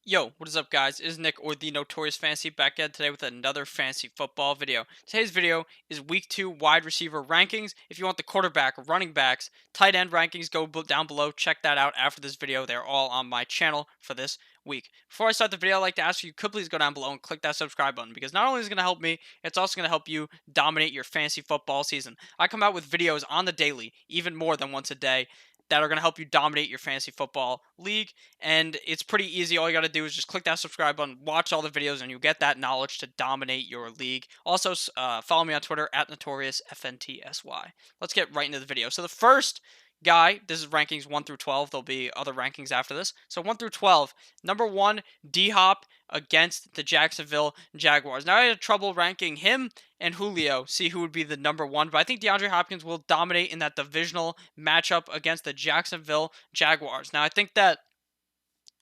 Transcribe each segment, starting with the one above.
Yo, what is up, guys? It is Nick, or the Notorious Fantasy, back at today with another fantasy football video. Today's video is Week 2 wide receiver rankings. If you want the quarterback, running backs, tight end rankings, go down below. Check that out after this video. They're all on my channel for this week. Before I start the video, I'd like to ask you could please go down below and click that subscribe button, because not only is it going to help me, it's also going to help you dominate your fantasy football season. I come out with videos on the daily, even more than once a day, that are going to help you dominate your fantasy football league. And it's pretty easy. All you got to do is just click that subscribe button, watch all the videos, and you get that knowledge to dominate your league. Also, follow me on Twitter at NotoriousFNTSY. Let's get right into the video. So the first guy, this is rankings 1 through 12. There'll be other rankings after this. So 1 through 12. Number 1, D-Hop against the Jacksonville Jaguars. Now, I had trouble ranking him and Julio, see who would be the number 1, but I think DeAndre Hopkins will dominate in that divisional matchup against the Jacksonville Jaguars. Now, I think that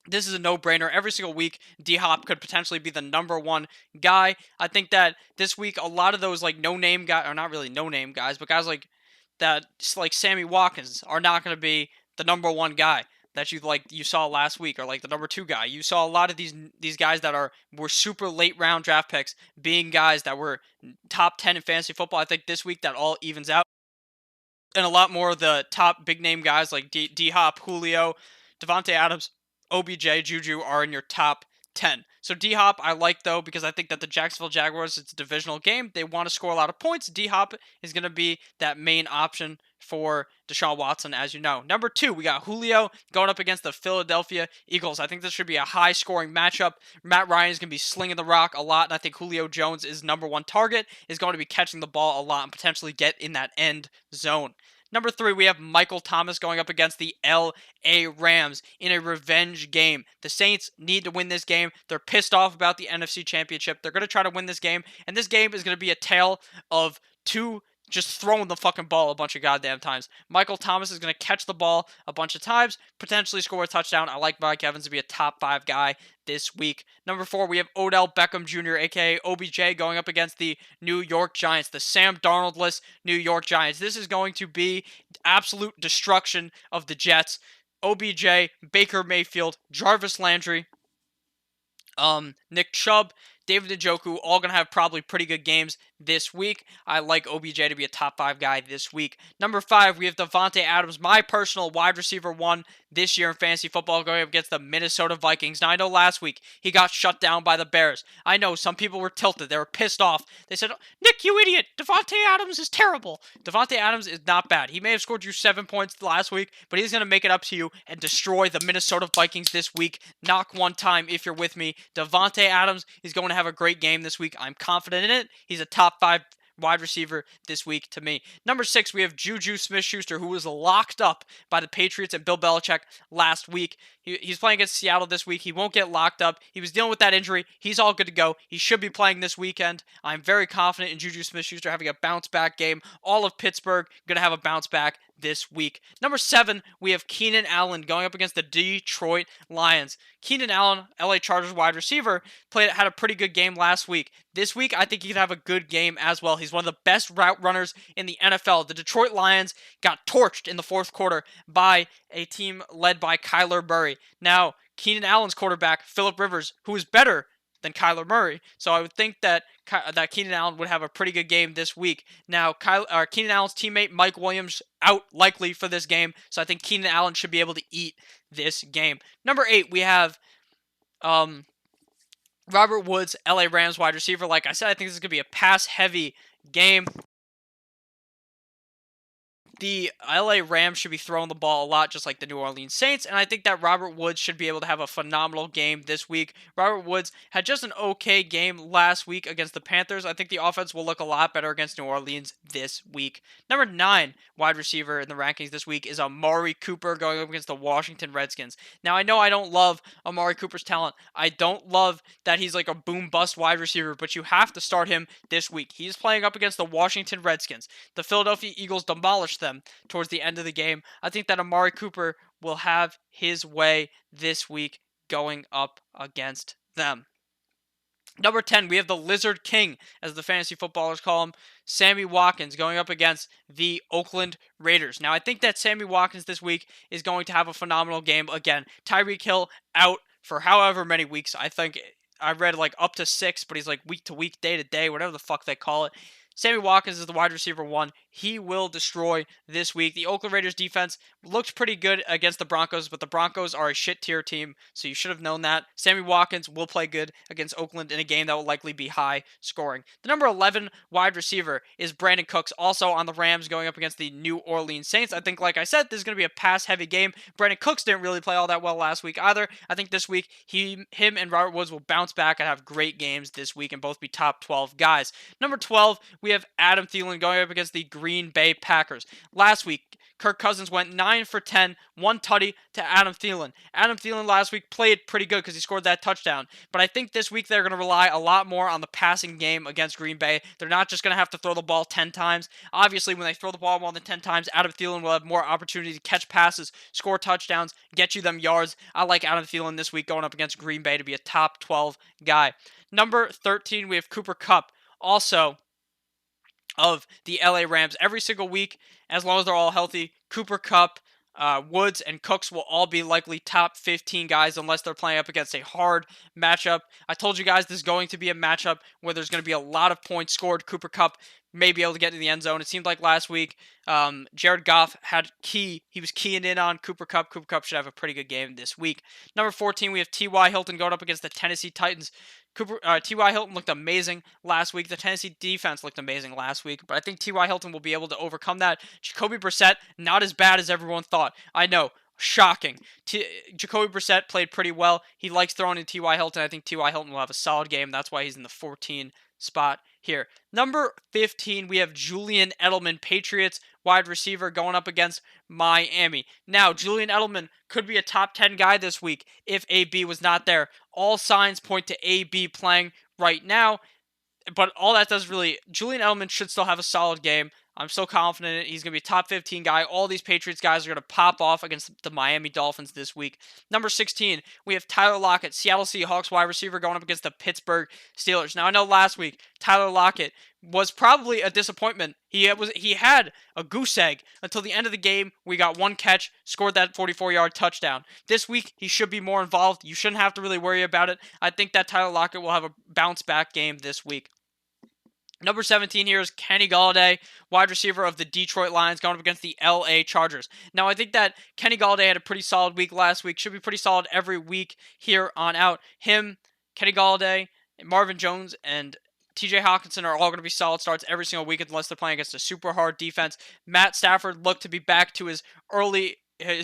this is a no-brainer. Every single week, D-Hop could potentially be the number 1 guy. I think that this week, a lot of those like no-name guys, or not really no-name guys, but guys like that, like Sammy Watkins, are not going to be the number 1 guy that you saw last week, or like the number 2 guy. You saw a lot of these guys that were super late round draft picks being guys that were top 10 in fantasy football. I think this week that all evens out, and a lot more of the top big name guys like D-Hop, Julio, Devontae Adams, OBJ, Juju are in your top 10. So D-Hop I like, though, because I think that the Jacksonville Jaguars, it's a divisional game. They want to score a lot of points. D-Hop is going to be that main option for Deshaun Watson, as you know. Number 2, we got Julio going up against the Philadelphia Eagles. I think this should be a high-scoring matchup. Matt Ryan is going to be slinging the rock a lot, and I think Julio Jones, is number 1 target, is going to be catching the ball a lot and potentially get in that end zone. Number 3, we have Michael Thomas going up against the L.A. Rams in a revenge game. The Saints need to win this game. They're pissed off about the NFC Championship. They're going to try to win this game, and this game is going to be a tale of two just throwing the fucking ball a bunch of goddamn times. Michael Thomas is going to catch the ball a bunch of times, potentially score a touchdown. I like Mike Evans to be a top 5 guy this week. Number 4, we have Odell Beckham Jr., a.k.a. OBJ, going up against the New York Giants, the Sam Darnold-less New York Giants. This is going to be absolute destruction of the Jets. OBJ, Baker Mayfield, Jarvis Landry, Nick Chubb, David Njoku, all going to have probably pretty good games this week. I like OBJ to be a top 5 guy this week. Number 5, we have Davante Adams, my personal wide receiver 1 this year in fantasy football, going up against the Minnesota Vikings. Now, I know last week he got shut down by the Bears. I know some people were tilted. They were pissed off. They said, Nick, you idiot. Davante Adams is terrible. Davante Adams is not bad. He may have scored you 7 points last week, but he's going to make it up to you and destroy the Minnesota Vikings this week. Knock one time if you're with me. Davante Adams is going to have a great game this week. I'm confident in it. He's a top 5 wide receiver this week to me. Number 6, we have Juju Smith-Schuster, who was locked up by the Patriots and Bill Belichick last week. He's playing against Seattle this week. He won't get locked up. He was dealing with that injury. He's all good to go. He should be playing this weekend. I'm very confident in Juju Smith-Schuster having a bounce-back game. All of Pittsburgh going to have a bounce-back this week. Number 7, we have Keenan Allen going up against the Detroit Lions. Keenan Allen, LA Chargers wide receiver, had a pretty good game last week. This week, I think he could have a good game as well. He's one of the best route runners in the NFL. The Detroit Lions got torched in the 4th quarter by a team led by Kyler Murray. Now, Keenan Allen's quarterback, Phillip Rivers, who is better than Kyler Murray. So I would think that Keenan Allen would have a pretty good game this week. Now, Keenan Allen's teammate, Mike Williams, out likely for this game. So I think Keenan Allen should be able to eat this game. Number 8, we have Robert Woods, LA Rams wide receiver. Like I said, I think this is going to be a pass-heavy game. The LA Rams should be throwing the ball a lot, just like the New Orleans Saints, and I think that Robert Woods should be able to have a phenomenal game this week. Robert Woods had just an okay game last week against the Panthers. I think the offense will look a lot better against New Orleans this week. Number 9 wide receiver in the rankings this week is Amari Cooper going up against the Washington Redskins. Now, I know I don't love Amari Cooper's talent. I don't love that he's like a boom-bust wide receiver, but you have to start him this week. He's playing up against the Washington Redskins. The Philadelphia Eagles demolished them towards the end of the game. I think that Amari Cooper will have his way this week going up against them. Number 10, we have the Lizard King, as the fantasy footballers call him, Sammy Watkins, going up against the Oakland Raiders. Now, I think that Sammy Watkins this week is going to have a phenomenal game again. Tyreek Hill out for however many weeks. I think I read like up to 6, but he's like week to week, day to day, whatever the fuck they call it. Sammy Watkins is the wide receiver 1. He will destroy this week. The Oakland Raiders defense looked pretty good against the Broncos, but the Broncos are a shit tier team, so you should have known that. Sammy Watkins will play good against Oakland in a game that will likely be high scoring. The number 11 wide receiver is Brandon Cooks, also on the Rams, going up against the New Orleans Saints. I think, like I said, this is going to be a pass-heavy game. Brandon Cooks didn't really play all that well last week either. I think this week, him and Robert Woods will bounce back and have great games this week and both be top 12 guys. Number 12, we have Adam Thielen going up against the Green Bay Packers. Last week, Kirk Cousins went 9 for 10, one tutty to Adam Thielen. Adam Thielen last week played pretty good because he scored that touchdown. But I think this week they're going to rely a lot more on the passing game against Green Bay. They're not just going to have to throw the ball 10 times. Obviously, when they throw the ball more than 10 times, Adam Thielen will have more opportunity to catch passes, score touchdowns, get you them yards. I like Adam Thielen this week going up against Green Bay to be a top 12 guy. Number 13, we have Cooper Kupp. Also, of the LA Rams every single week, as long as they're all healthy. Cooper Kupp, Woods, and Cooks will all be likely top 15 guys unless they're playing up against a hard matchup. I told you guys this is going to be a matchup where there's going to be a lot of points scored. Cooper Kupp may be able to get to the end zone. It seemed like last week, Jared Goff he was keying in on Cooper Kupp. Cooper Kupp should have a pretty good game this week. Number 14, we have T.Y. Hilton going up against the Tennessee Titans. T.Y. Hilton looked amazing last week. The Tennessee defense looked amazing last week, but I think T.Y. Hilton will be able to overcome that. Jacoby Brissett, not as bad as everyone thought. I know, shocking. Jacoby Brissett played pretty well. He likes throwing in T.Y. Hilton. I think T.Y. Hilton will have a solid game. That's why he's in the 14 spot here. Number 15, we have Julian Edelman, Patriots wide receiver, going up against Miami. Now, Julian Edelman could be a top 10 guy this week if AB was not there. All signs point to AB playing right now, but all that does really, Julian Edelman should still have a solid game. I'm so confident he's going to be a top 15 guy. All these Patriots guys are going to pop off against the Miami Dolphins this week. Number 16, we have Tyler Lockett, Seattle Seahawks wide receiver, going up against the Pittsburgh Steelers. Now, I know last week, Tyler Lockett was probably a disappointment. He had a goose egg until the end of the game. We got one catch, scored that 44-yard touchdown. This week, he should be more involved. You shouldn't have to really worry about it. I think that Tyler Lockett will have a bounce-back game this week. Number 17 here is Kenny Golladay, wide receiver of the Detroit Lions, going up against the LA Chargers. Now, I think that Kenny Golladay had a pretty solid week last week. Should be pretty solid every week here on out. Him, Kenny Golladay, Marvin Jones, and TJ Hawkinson are all going to be solid starts every single week unless they're playing against a super hard defense. Matt Stafford looked to be back to his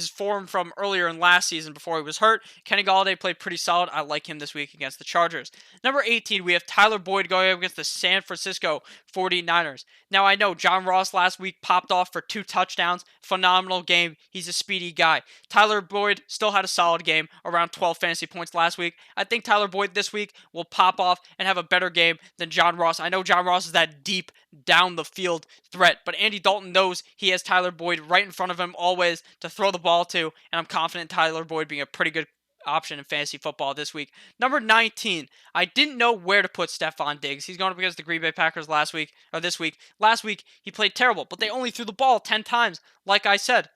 form from earlier in last season before he was hurt. Kenny Golladay played pretty solid. I like him this week against the Chargers. Number 18, we have Tyler Boyd going up against the San Francisco 49ers. Now, I know John Ross last week popped off for 2 touchdowns. Phenomenal game. He's a speedy guy. Tyler Boyd still had a solid game, around 12 fantasy points last week. I think Tyler Boyd this week will pop off and have a better game than John Ross. I know John Ross is that deep down the field threat, but Andy Dalton knows he has Tyler Boyd right in front of him always to throw the ball to, and I'm confident Tyler Boyd being a pretty good option in fantasy football this week. Number 19, I didn't know where to put Stephon Diggs. He's going up against the Green Bay Packers this week. Last week, he played terrible, but they only threw the ball 10 times, like I said.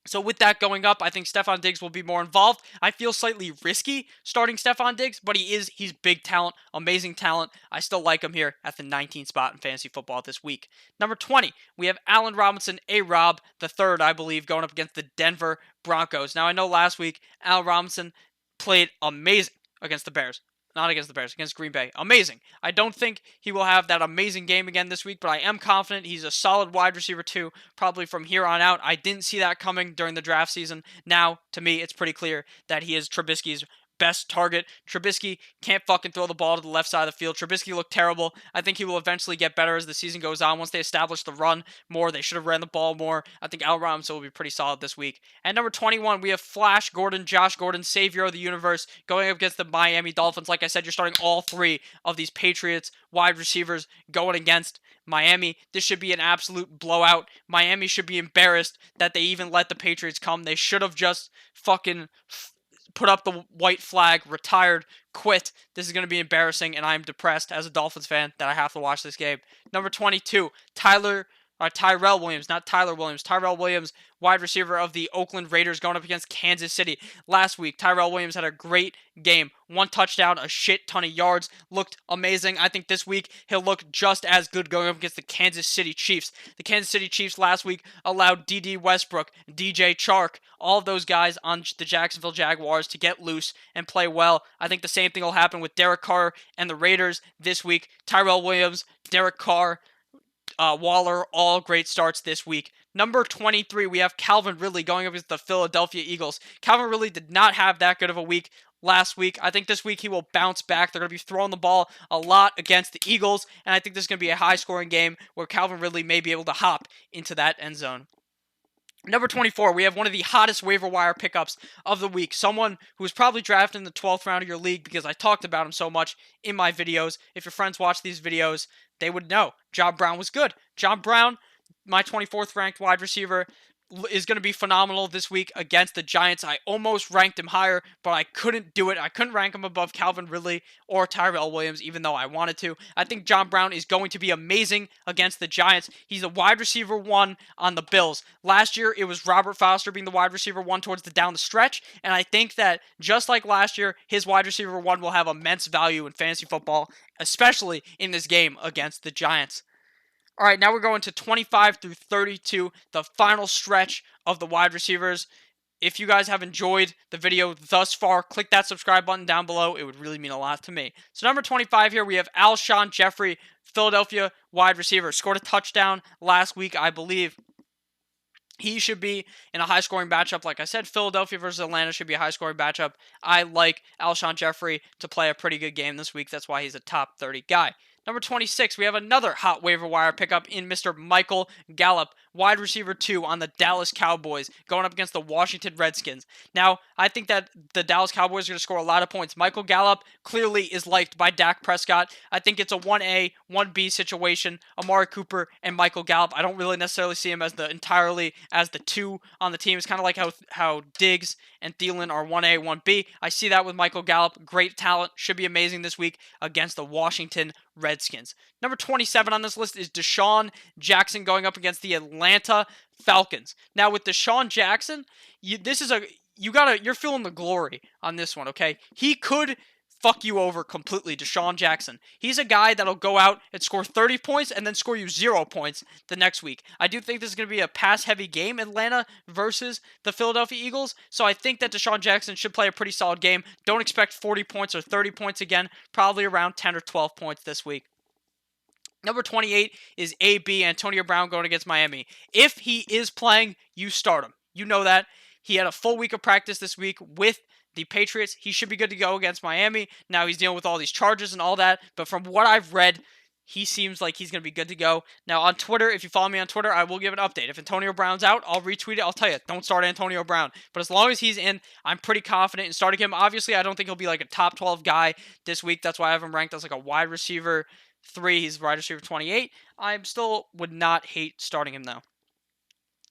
So with that going up, I think Stephon Diggs will be more involved. I feel slightly risky starting Stephon Diggs, but he's big talent, amazing talent. I still like him here at the 19th spot in fantasy football this week. Number 20, we have Allen Robinson, A-Rob, the third, I believe, going up against the Denver Broncos. Now, I know last week, Allen Robinson played amazing against the Bears. Not against the Bears, against Green Bay. Amazing. I don't think he will have that amazing game again this week, but I am confident he's a solid wide receiver too, probably from here on out. I didn't see that coming during the draft season. Now, to me, it's pretty clear that he is Trubisky's best target. Trubisky can't fucking throw the ball to the left side of the field. Trubisky looked terrible. I think he will eventually get better as the season goes on. Once they establish the run more, they should have ran the ball more. I think Allen Robinson will be pretty solid this week. And number 21, we have Flash Gordon, Josh Gordon, savior of the universe, going up against the Miami Dolphins. Like I said, you're starting all 3 of these Patriots wide receivers going against Miami. This should be an absolute blowout. Miami should be embarrassed that they even let the Patriots come. They should have just fucking put up the white flag, retired, quit. This is going to be embarrassing, and I'm depressed as a Dolphins fan that I have to watch this game. Number 22, Tyler Tyrell Williams, not Tyler Williams. Tyrell Williams, wide receiver of the Oakland Raiders, going up against Kansas City. Last week, Tyrell Williams had a great game. 1 touchdown, a shit ton of yards. Looked amazing. I think this week he'll look just as good going up against the Kansas City Chiefs. The Kansas City Chiefs last week allowed D.D. Westbrook, DJ Chark, all of those guys on the Jacksonville Jaguars to get loose and play well. I think the same thing will happen with Derek Carr and the Raiders this week. Tyrell Williams, Derek Carr, Waller, all great starts this week. Number 23, we have Calvin Ridley going up against the Philadelphia Eagles. Calvin Ridley did not have that good of a week last week. I think this week he will bounce back. They're going to be throwing the ball a lot against the Eagles, and I think this is going to be a high-scoring game where Calvin Ridley may be able to hop into that end zone. Number 24, we have one of the hottest waiver wire pickups of the week. Someone who was probably drafted in the 12th round of your league because I talked about him so much in my videos. If your friends watch these videos, they would know. John Brown was good. John Brown, my 24th ranked wide receiver, is going to be phenomenal this week against the Giants. I almost ranked him higher, but I couldn't do it. I couldn't rank him above Calvin Ridley or Tyrell Williams, even though I wanted to. I think John Brown is going to be amazing against the Giants. He's a wide receiver 1 on the Bills. Last year, it was Robert Foster being the wide receiver 1 towards the down the stretch, and I think that just like last year, his wide receiver 1 will have immense value in fantasy football, especially in this game against the Giants. All right, now we're going to 25 through 32, the final stretch of the wide receivers. If you guys have enjoyed the video thus far, click that subscribe button down below. It would really mean a lot to me. So number 25 here, we have Alshon Jeffrey, Philadelphia wide receiver. Scored a touchdown last week, I believe. He should be in a high-scoring matchup. Like I said, Philadelphia versus Atlanta should be a high-scoring matchup. I like Alshon Jeffrey to play a pretty good game this week. That's why he's a top 30 guy. Number 26, we have another hot waiver wire pickup in Mr. Michael Gallup, wide receiver 2 on the Dallas Cowboys, going up against the Washington Redskins. Now, I think that the Dallas Cowboys are going to score a lot of points. Michael Gallup clearly is liked by Dak Prescott. I think it's a 1A, 1B situation. Amari Cooper and Michael Gallup. I don't really necessarily see him as the 2 on the team. It's kind of like how Diggs and Thielen are 1A, 1B. I see that with Michael Gallup. Great talent. Should be amazing this week against the Washington Redskins. Number 27 on this list is Deshaun Jackson going up against the Atlanta Falcons. Now with Deshaun Jackson, you're feeling the glory on this one, okay? He could fuck you over completely, Deshaun Jackson. He's a guy that'll go out and score 30 points and then score you 0 points the next week. I do think this is going to be a pass-heavy game, Atlanta versus the Philadelphia Eagles, so I think that Deshaun Jackson should play a pretty solid game. Don't expect 40 points or 30 points again, probably around 10 or 12 points this week. Number 28 is AB, Antonio Brown, going against Miami. If he is playing, you start him. You know that. He had a full week of practice this week with the Patriots. He should be good to go against Miami. Now he's dealing with all these charges and all that, but from what I've read, he seems like he's going to be good to go. Now on Twitter, if you follow me on Twitter, I will give an update. If Antonio Brown's out, I'll retweet it. I'll tell you, don't start Antonio Brown. But as long as he's in, I'm pretty confident in starting him. Obviously, I don't think he'll be like a top 12 guy this week. That's why I have him ranked as like a wide receiver 3. He's wide receiver 28. I still would not hate starting him though.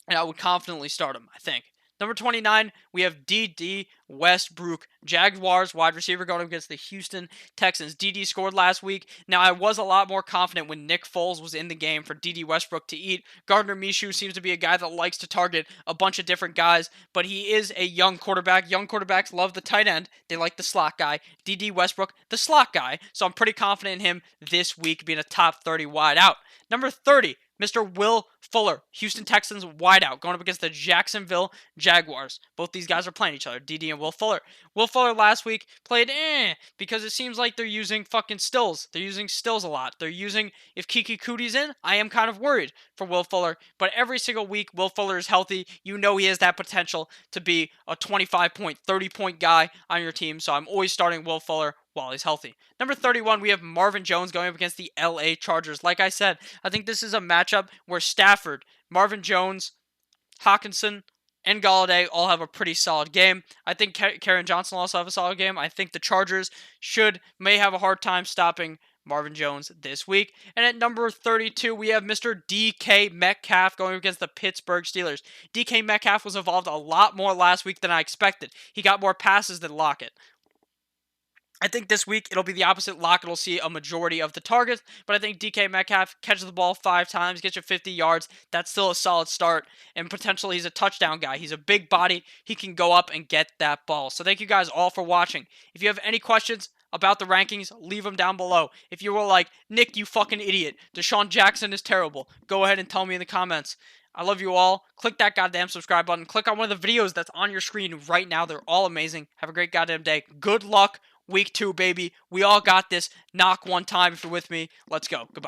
And I would confidently start him, I think. Number 29, we have D.D. Westbrook, Jaguars wide receiver, going against the Houston Texans. D.D. scored last week. Now, I was a lot more confident when Nick Foles was in the game for D.D. Westbrook to eat. Gardner Minshew seems to be a guy that likes to target a bunch of different guys, but he is a young quarterback. Young quarterbacks love the tight end. They like the slot guy. D.D. Westbrook, the slot guy. So I'm pretty confident in him this week being a top 30 wide out. Number 30, Mr. Will Fuller, Houston Texans wideout, going up against the Jacksonville Jaguars. Both these guys are playing each other, D.D. and Will Fuller. Will Fuller last week played because it seems like they're using fucking stills. They're using stills a lot. If Kiki Cootie's in, I am kind of worried for Will Fuller. But every single week, Will Fuller is healthy. You know he has that potential to be a 25-point, 30-point guy on your team. So I'm always starting Will Fuller while he's healthy. Number 31, we have Marvin Jones going up against the LA Chargers. Like I said, I think this is a matchup where Stafford, Marvin Jones, Hawkinson, and Galladay all have a pretty solid game. I think Karen Johnson will also have a solid game. I think the Chargers may have a hard time stopping Marvin Jones this week. And at number 32, we have Mr. DK Metcalf going against the Pittsburgh Steelers. DK Metcalf was involved a lot more last week than I expected. He got more passes than Lockett. I think this week it'll be the opposite. Lockett will see a majority of the targets, but I think DK Metcalf catches the ball 5 times, gets you 50 yards. That's still a solid start, and potentially he's a touchdown guy. He's a big body. He can go up and get that ball. So thank you guys all for watching. If you have any questions about the rankings, leave them down below. If you were like, Nick, you fucking idiot, Deshaun Jackson is terrible, go ahead and tell me in the comments. I love you all. Click that goddamn subscribe button. Click on one of the videos that's on your screen right now. They're all amazing. Have a great goddamn day. Good luck. Week 2, baby. We all got this. Knock one time if you're with me. Let's go. Goodbye.